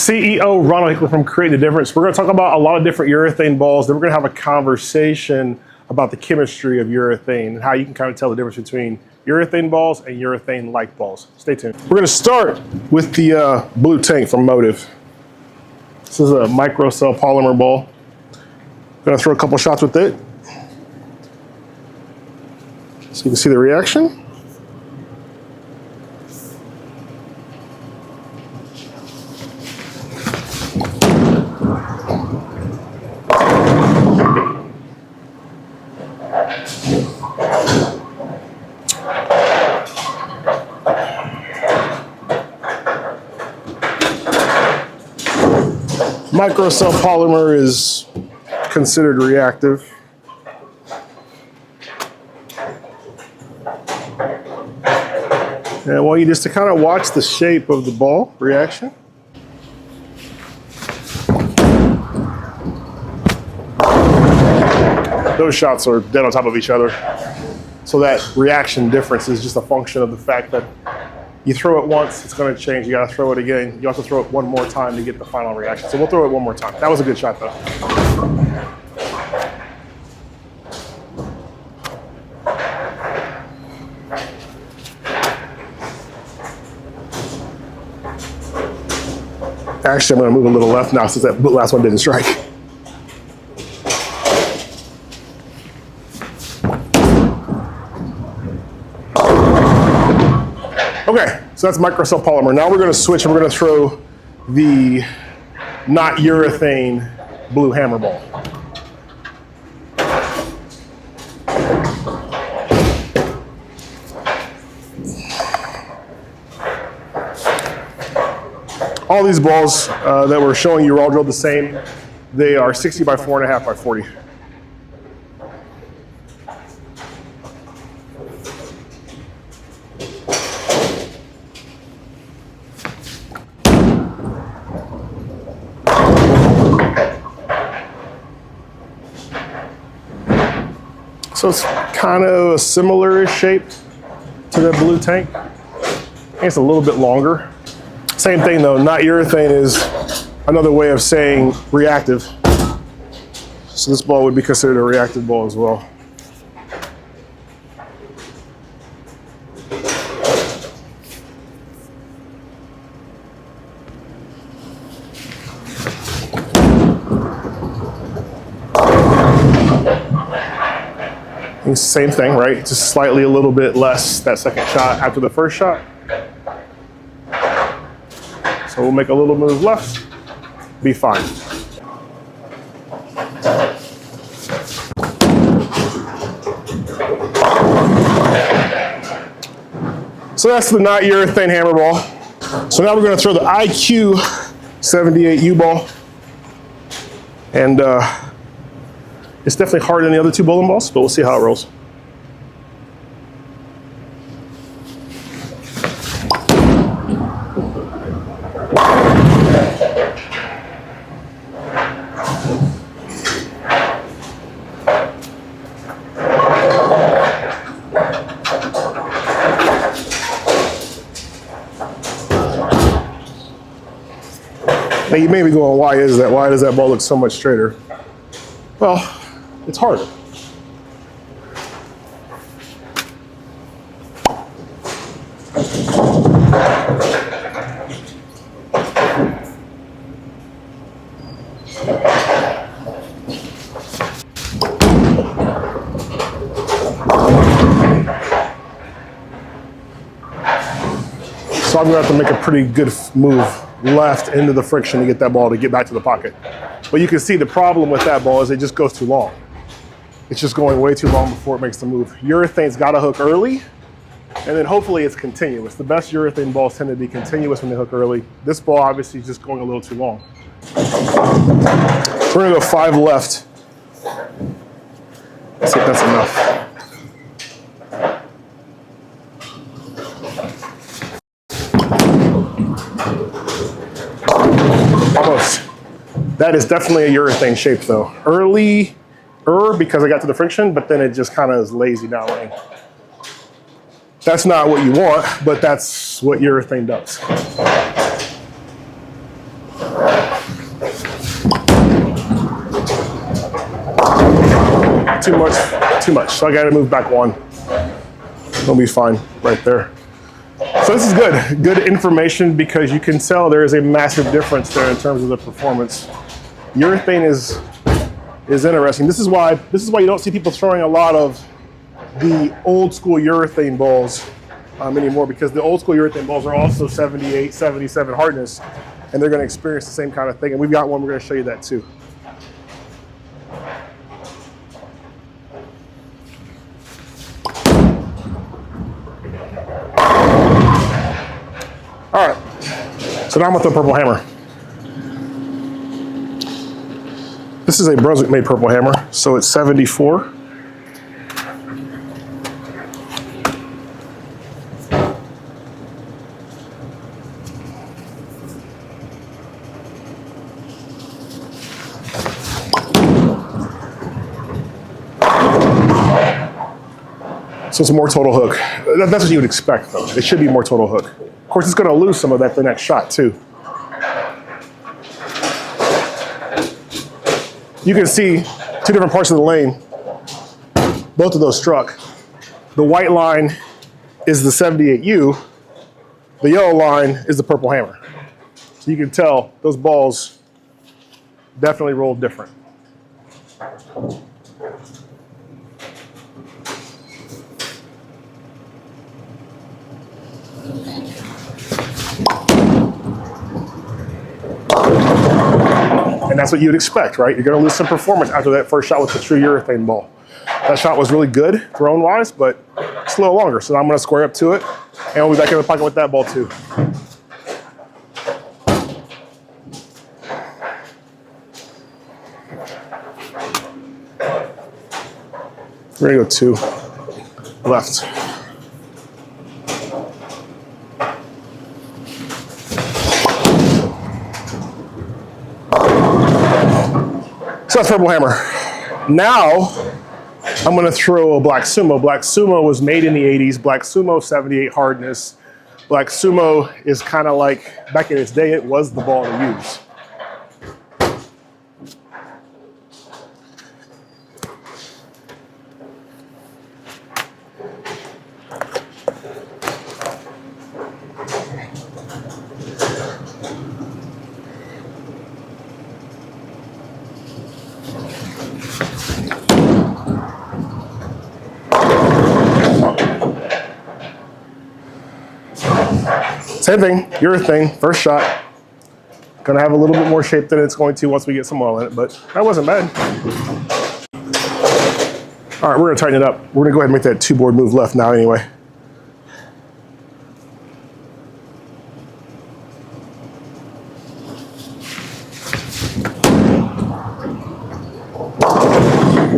CEO Ronald Hickler from Creating the Difference. We're going to talk about a lot of different urethane balls. Then we're going to have a conversation about the chemistry of urethane and how you can kind of tell the difference between urethane balls and urethane-like balls. Stay tuned. We're going to start with the blue tank from Motive. This is a microcell polymer ball. Going to throw a couple shots with it, so you can see the reaction. Microcell polymer is considered reactive. And I want you just to kind of watch the shape of the ball reaction. Those shots are dead on top of each other. So that reaction difference is just a function of the fact that you throw it once, it's going to change. You got to throw it again. You have to throw it one more time to get the final reaction. So we'll throw it one more time. That was a good shot, though. Actually, I'm going to move a little left now since that last one didn't strike. Okay, so that's microcell polymer. Now we're going to switch and we're going to throw the not urethane blue hammer ball. All these balls that we're showing you are all drilled the same. They are 60 by 4.5 by 40. So it's kind of a similar shape to the blue tank. I think it's a little bit longer. Same thing though, not urethane is another way of saying reactive. So this ball would be considered a reactive ball as well. Same thing, right? Just slightly a little bit less that second shot after the first shot. So we'll make a little move left, be fine. So that's the not urethane hammer ball. So now we're going to throw the IQ 78U ball. And it's definitely harder than the other two bowling balls, but we'll see how it rolls. Now you may be going, why is that? Why does that ball look so much straighter? Well, it's harder. So I'm going to have to make a pretty good move left into the friction to get that ball to get back to the pocket. But you can see the problem with that ball is it just goes too long. It's just going way too long before it makes the move. Urethane's got to hook early, and then hopefully it's continuous. The best urethane balls tend to be continuous when they hook early. This ball obviously is just going a little too long. We're going to go 5 left. Let's see if that's enough. Almost. That is definitely a urethane shape though. Early because I got to the friction, but then it just kind of is lazy down lane. That's not what you want, but that's what urethane does. too much. So I got to move back one. It'll be fine right there. So this is good information because you can tell there is a massive difference there in terms of the performance. Urethane is interesting. This is why you don't see people throwing a lot of the old school urethane balls anymore, because the old school urethane balls are also 78, 77 hardness, and they're going to experience the same kind of thing. And we've got one, we're going to show you that too. All right, so now I'm with the purple hammer. This is a Brunswick-made purple hammer, so it's 74. So it's a more total hook. That's what you would expect, though. It should be more total hook. Of course, it's going to lose some of that the next shot, too. You can see two different parts of the lane. Both of those struck. The white line is the 78U. The yellow line is the purple hammer. So you can tell those balls definitely rolled different. And that's what you'd expect, right? You're going to lose some performance after that first shot with the true urethane ball. That shot was really good thrown-wise, but it's a little longer. So I'm going to square up to it, and we'll be back in the pocket with that ball too. We're going to go two left. So that's purple hammer. Now, I'm going to throw a Black Sumo. Black Sumo was made in the 80s. Black Sumo, 78 hardness. Black Sumo is kind of like, back in its day, it was the ball to use. Same thing, urethane, first shot. Gonna have a little bit more shape than it's going to once we get some oil in it, but that wasn't bad. All right, we're gonna tighten it up. We're gonna go ahead and make that two board move left now anyway.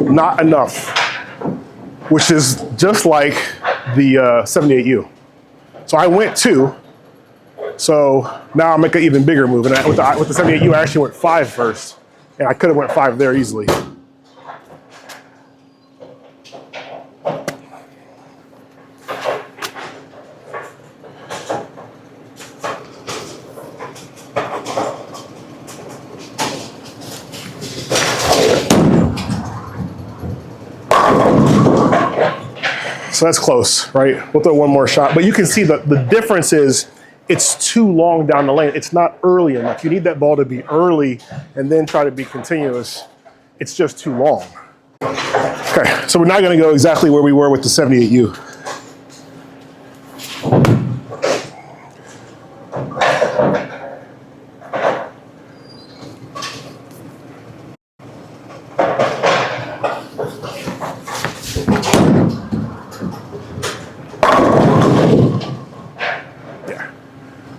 Not enough, which is just like the 78U. So I went two. So now I'll make an even bigger move. And with the 78U, I actually went 5 first. And I could have went 5 there easily. So that's close, right? We'll throw one more shot. But you can see the difference is it's too long down the lane. It's not early enough. You need that ball to be early and then try to be continuous. It's just too long. Okay, so we're now gonna go exactly where we were with the 78U.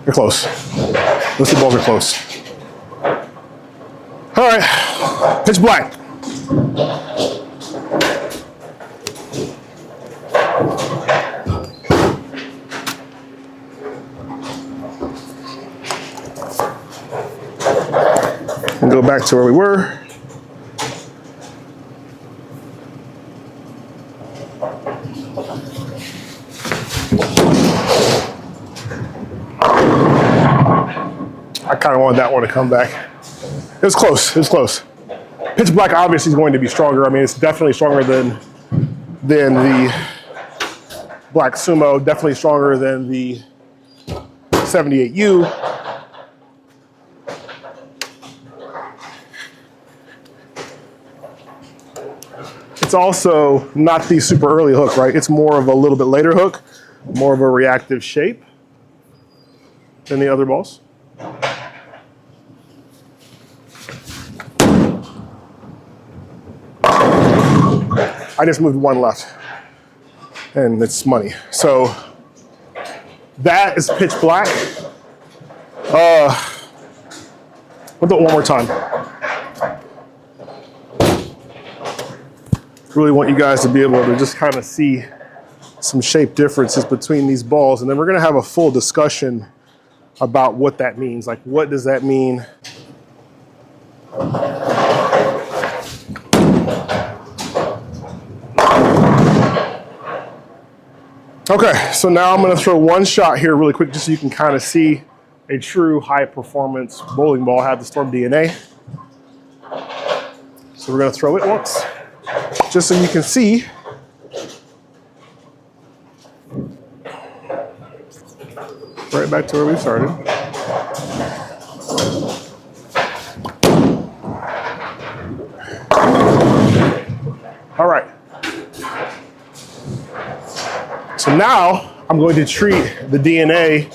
They're close. Those two balls are close. All right, pitch black. And go back to where we were. I kind of wanted that one to come back. It was close, it was close. Pitch black obviously is going to be stronger. I mean, it's definitely stronger than the black sumo, definitely stronger than the 78U. It's also not the super early hook, right? It's more of a little bit later hook, more of a reactive shape than the other balls. I just moved one left, and it's money. So that is pitch black. We'll do it one more time. Really want you guys to be able to just kind of see some shape differences between these balls, and then we're going to have a full discussion about what that means. Like, what does that mean? Okay, so now I'm going to throw one shot here really quick just so you can kind of see a true high performance bowling ball have the Storm DNA. So we're going to throw it once just so you can see. Right back to where we started. All right. So now I'm going to treat the DNA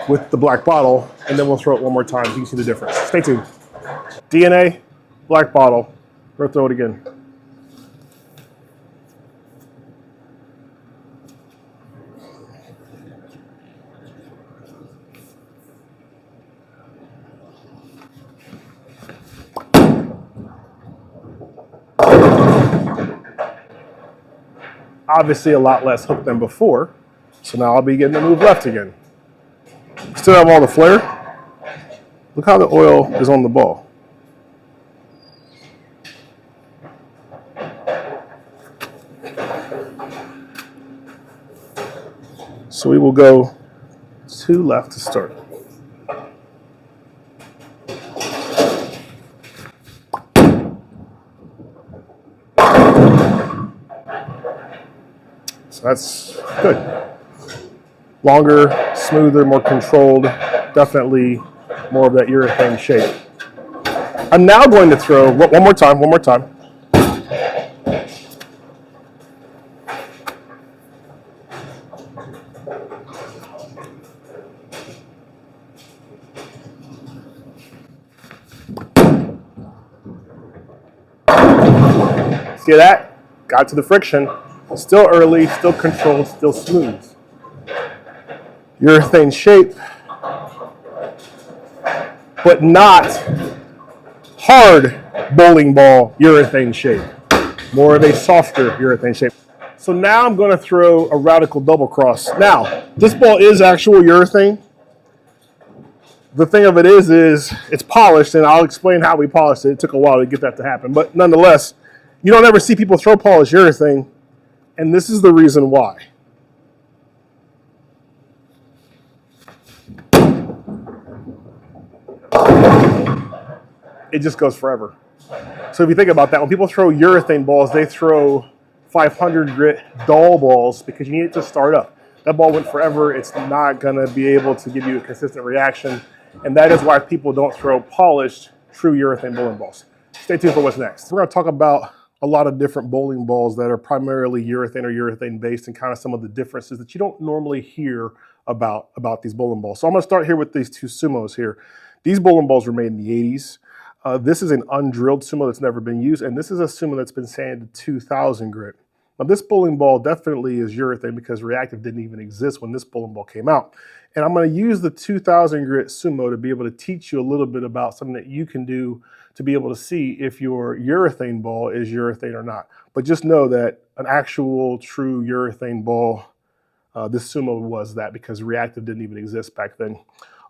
with the black bottle, and then we'll throw it one more time so you can see the difference. Stay tuned. DNA, black bottle. We're gonna throw it again. Obviously a lot less hook than before, so now I'll be getting to move left again. Still have all the flare. Look how the oil is on the ball. So we will go to left to start. So that's good. Longer, smoother, more controlled, definitely more of that urethane shape. I'm now going to throw, one more time. See that? Got to the friction. Still early, still controlled, still smooth. Urethane shape, but not hard bowling ball urethane shape. More of a softer urethane shape. So now I'm going to throw a radical double cross. Now, this ball is actual urethane. The thing of it is it's polished, and I'll explain how we polished it. It took a while to get that to happen, but nonetheless, you don't ever see people throw polished urethane, and this is the reason why. It just goes forever. So if you think about that, when people throw urethane balls, they throw 500 grit dull balls because you need it to start up. That ball went forever. It's not going to be able to give you a consistent reaction. And that is why people don't throw polished, true urethane bowling balls. Stay tuned for what's next. We're going to talk about a lot of different bowling balls that are primarily urethane or urethane based, and kind of some of the differences that you don't normally hear about these bowling balls. So I'm going to start here with these two sumos here. These bowling balls were made in the 80s. This is an undrilled sumo that's never been used, and this is a sumo that's been sanded 2,000 grit. Now this bowling ball definitely is urethane because Reactive didn't even exist when this bowling ball came out. And I'm going to use the 2,000 grit sumo to be able to teach you a little bit about something that you can do to be able to see if your urethane ball is urethane or not. But just know that an actual true urethane ball, this sumo was that because Reactive didn't even exist back then.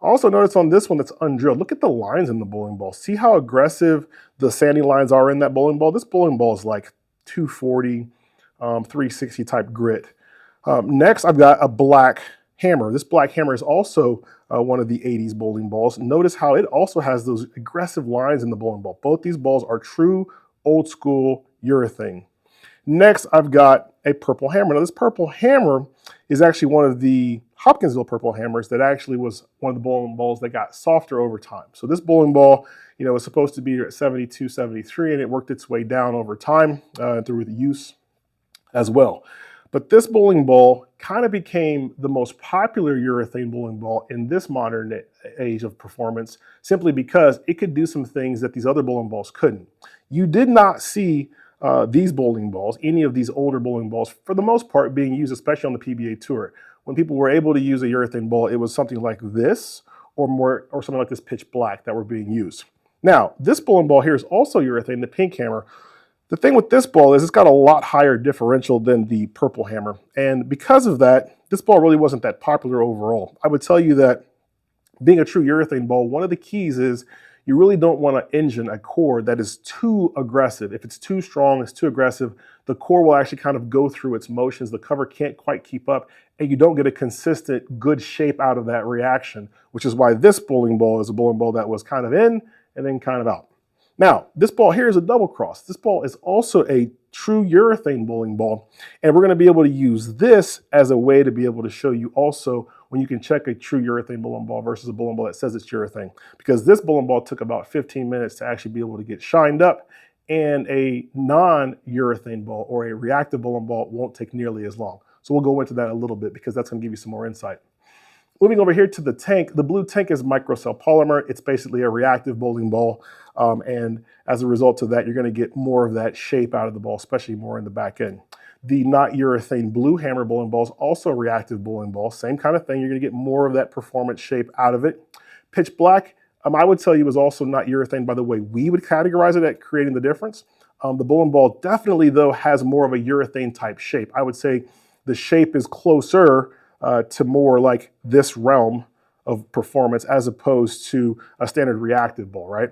Also notice on this one that's undrilled, look at the lines in the bowling ball. See how aggressive the sanding lines are in that bowling ball? This bowling ball is like 240, 360 type grit. Next, I've got a black hammer. This black hammer is also one of the 80s bowling balls. Notice how it also has those aggressive lines in the bowling ball. Both these balls are true old school urethane. Next, I've got a purple hammer. Now, this purple hammer is actually one of the Hopkinsville purple hammers that actually was one of the bowling balls that got softer over time. So this bowling ball, was supposed to be at 72, 73, and it worked its way down over time through the use as well. But this bowling ball kind of became the most popular urethane bowling ball in this modern age of performance, simply because it could do some things that these other bowling balls couldn't. You did not see these bowling balls, any of these older bowling balls, for the most part being used, especially on the PBA Tour. When people were able to use a urethane ball, it was something like this or something like this pitch black that were being used. Now, this bowling ball here is also urethane, the pink hammer. The thing with this ball is it's got a lot higher differential than the purple hammer. And because of that, this ball really wasn't that popular overall. I would tell you that being a true urethane ball, one of the keys is you really don't want to engine a core that is too aggressive. If it's too strong, it's too aggressive, the core will actually kind of go through its motions. The cover can't quite keep up, and you don't get a consistent, good shape out of that reaction, which is why this bowling ball is a bowling ball that was kind of in and then kind of out. Now, this ball here is a double cross. This ball is also a true urethane bowling ball, and we're going to be able to use this as a way to be able to show you also when you can check a true urethane bowling ball versus a bowling ball that says it's urethane, because this bowling ball took about 15 minutes to actually be able to get shined up, and a non-urethane ball or a reactive bowling ball won't take nearly as long. So we'll go into that a little bit because that's going to give you some more insight. Moving over here to the tank, the blue tank is microcell polymer. It's basically a reactive bowling ball. And as a result of that, you're going to get more of that shape out of the ball, especially more in the back end. The not urethane blue hammer bowling ball is also a reactive bowling ball. Same kind of thing. You're going to get more of that performance shape out of it. Pitch black, I would tell you, is also not urethane by the way we would categorize it at creating the difference. The bowling ball definitely, though, has more of a urethane type shape. I would say the shape is closer to more like this realm of performance as opposed to a standard reactive ball, right?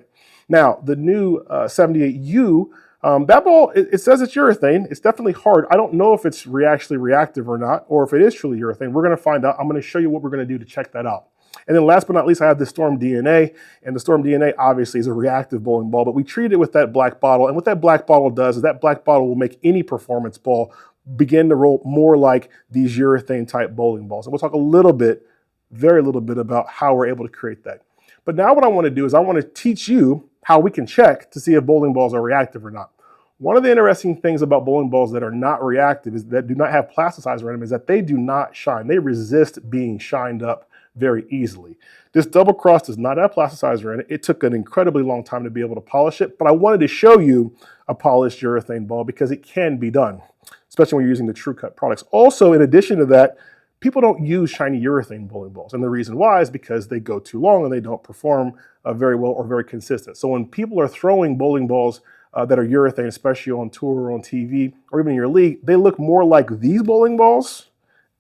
Now, the new 78U, that ball, it says it's urethane. It's definitely hard. I don't know if it's actually reactive or not, or if it is truly urethane. We're going to find out. I'm going to show you what we're going to do to check that out. And then last but not least, I have the Storm DNA. And the Storm DNA obviously is a reactive bowling ball, but we treat it with that black bottle. And what that black bottle does is that black bottle will make any performance ball begin to roll more like these urethane type bowling balls. And we'll talk a little bit, very little bit, about how we're able to create that. But now what I want to do is I want to teach you how we can check to see if bowling balls are reactive or not. One of the interesting things about bowling balls that are not reactive, is that do not have plasticizer in them, is that they do not shine. They resist being shined up very easily. This double cross does not have plasticizer in it. It took an incredibly long time to be able to polish it, but I wanted to show you a polished urethane ball because it can be done, especially when you're using the True Cut products. Also, in addition to that, people don't use shiny urethane bowling balls. And the reason why is because they go too long and they don't perform very well or very consistent. So when people are throwing bowling balls that are urethane, especially on tour or on TV or even in your league, they look more like these bowling balls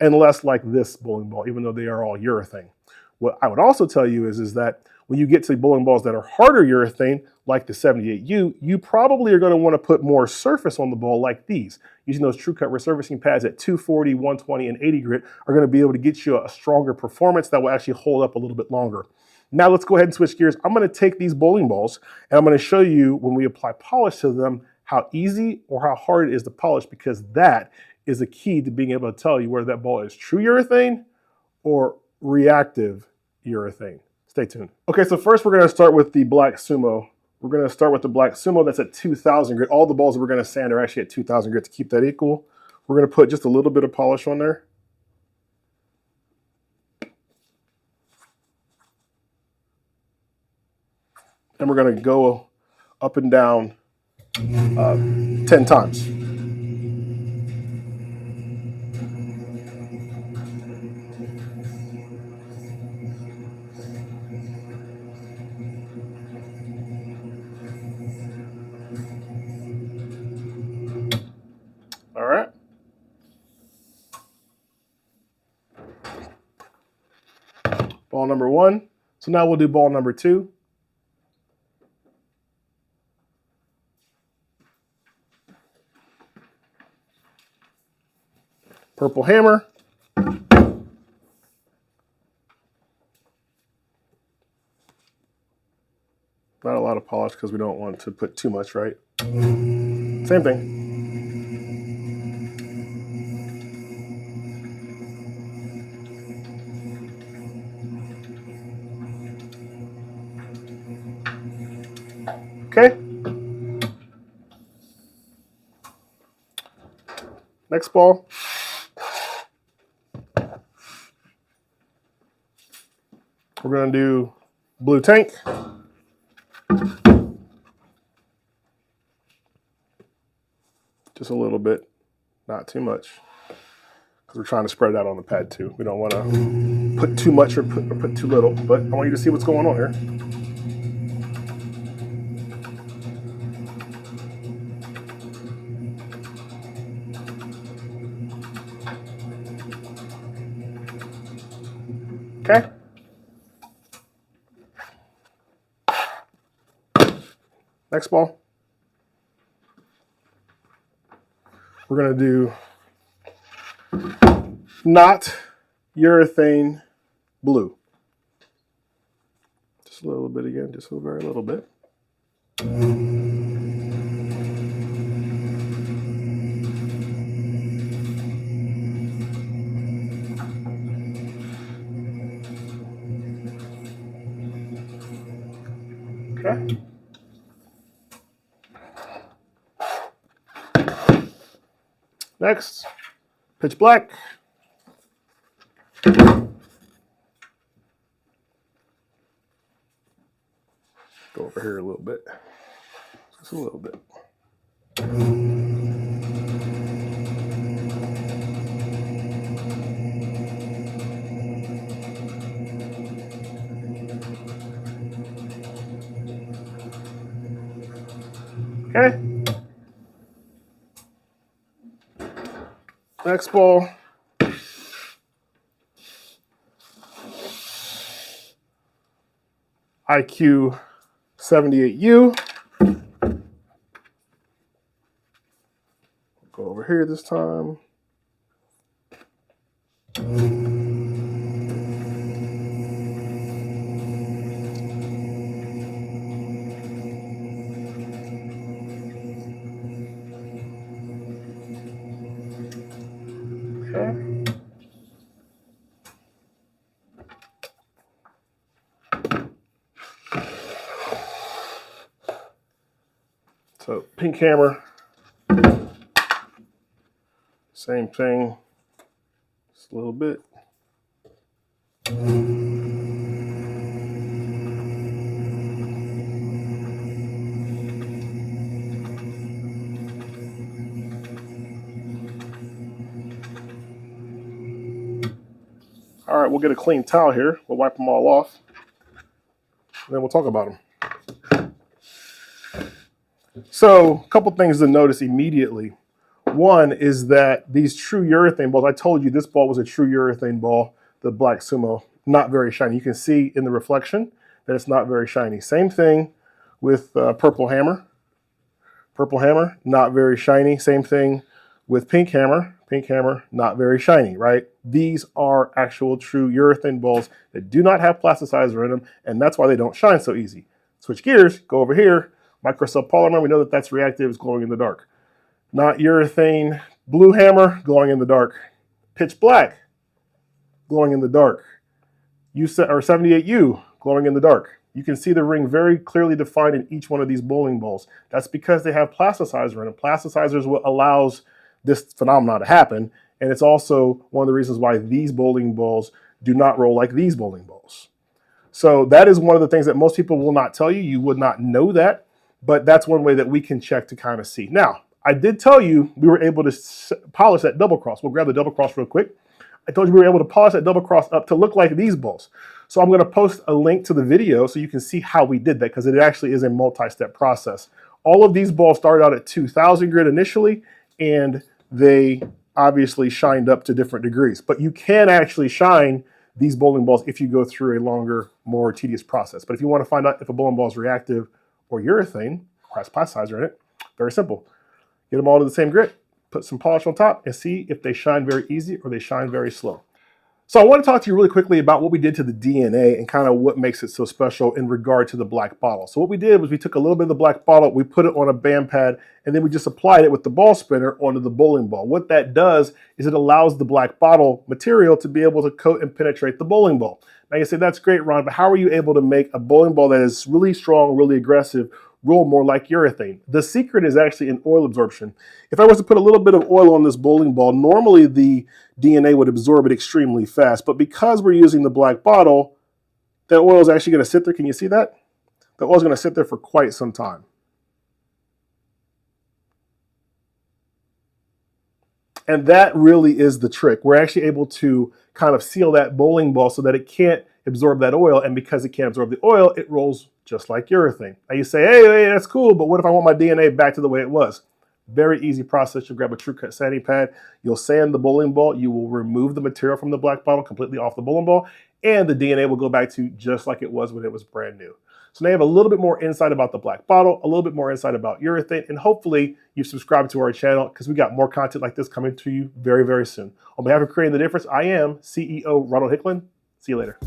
and less like this bowling ball, even though they are all urethane. What I would also tell you is that when you get to bowling balls that are harder urethane, like the 78U, you probably are going to want to put more surface on the ball like these. Using those True Cut resurfacing pads at 240, 120, and 80 grit are going to be able to get you a stronger performance that will actually hold up a little bit longer. Now let's go ahead and switch gears. I'm going to take these bowling balls and I'm going to show you when we apply polish to them how easy or how hard it is to polish, because that is a key to being able to tell you whether that ball is true urethane or reactive urethane. Stay tuned. Okay, so first we're going to start with the Black Sumo. We're going to start with the Black Sumo that's at 2,000 grit. All the balls that we're going to sand are actually at 2,000 grit to keep that equal. We're going to put just a little bit of polish on there. And we're going to go up and down 10 times. All right. Ball number one. So now we'll do ball number two. Purple hammer. Not a lot of polish because we don't want to put too much, right? Same thing. Okay. Next ball. We're going to do blue tank. Just a little bit, not too much. Because we're trying to spread it out on the pad too. We don't want to put too much or put too little, but I want you to see what's going on here. Okay. Next ball. We're going to do not urethane blue. Just a little bit again, just a very little bit. Okay. Next, pitch black. Go over here a little bit. Just a little bit. Okay. Next ball. IQ 78U. Go over here this time. Okay. So pink hammer, same thing, just a little bit. All right, we'll get a clean towel here. We'll wipe them all off, and then we'll talk about them. So a couple things to notice immediately. One is that these true urethane balls, I told you this ball was a true urethane ball, the Black Sumo, not very shiny. You can see in the reflection that it's not very shiny. Same thing with purple hammer. Purple hammer, not very shiny. Same thing with pink hammer. Pink hammer, not very shiny, right? These are actual true urethane balls that do not have plasticizer in them, and that's why they don't shine so easy. Switch gears, go over here. Microcell polymer, we know that that's reactive, it's glowing in the dark. Not urethane blue hammer, glowing in the dark. Pitch black, glowing in the dark. 78U, glowing in the dark. You can see the ring very clearly defined in each one of these bowling balls. That's because they have plasticizer in them. Plasticizer is what allows this phenomenon to happen, and it's also one of the reasons why these bowling balls do not roll like these bowling balls. So that is one of the things that most people will not tell you. You would not know that, but that's one way that we can check to kind of see. Now, I did tell you we were able to polish that double cross. We'll grab the double cross real quick. I told you we were able to polish that double cross up to look like these balls. So I'm going to post a link to the video so you can see how we did that, because it actually is a multi-step process. All of these balls started out at 2,000 grit initially, and they obviously shined up to different degrees. But you can actually shine these bowling balls if you go through a longer, more tedious process. But if you want to find out if a bowling ball is reactive or urethane, or has plasticizer in it, very simple. Get them all to the same grit, put some polish on top, and see if they shine very easy or they shine very slow. So I want to talk to you really quickly about what we did to the DNA and kind of what makes it so special in regard to the black bottle. So what we did was we took a little bit of the black bottle, we put it on a band pad, and then we just applied it with the ball spinner onto the bowling ball. What that does is it allows the black bottle material to be able to coat and penetrate the bowling ball. Now you say, that's great, Ron, but how are you able to make a bowling ball that is really strong, really aggressive, roll more like urethane? The secret is actually in oil absorption. If I was to put a little bit of oil on this bowling ball, normally the DNA would absorb it extremely fast, but because we're using the black bottle, that oil is actually going to sit there. Can you see that? The oil is going to sit there for quite some time. And that really is the trick. We're actually able to kind of seal that bowling ball so that it can't absorb that oil, and because it can't absorb the oil, it rolls just like urethane. Now you say, hey, that's cool, but what if I want my DNA back to the way it was? Very easy process. You'll grab a True Cut sanding pad, you'll sand the bowling ball, you will remove the material from the black bottle completely off the bowling ball, and the DNA will go back to just like it was when it was brand new. So now you have a little bit more insight about the black bottle, a little bit more insight about urethane, and hopefully you've subscribed to our channel because we got more content like this coming to you very, very soon. On behalf of Creating the Difference, I am CEO Ronald Hicklin. See you later.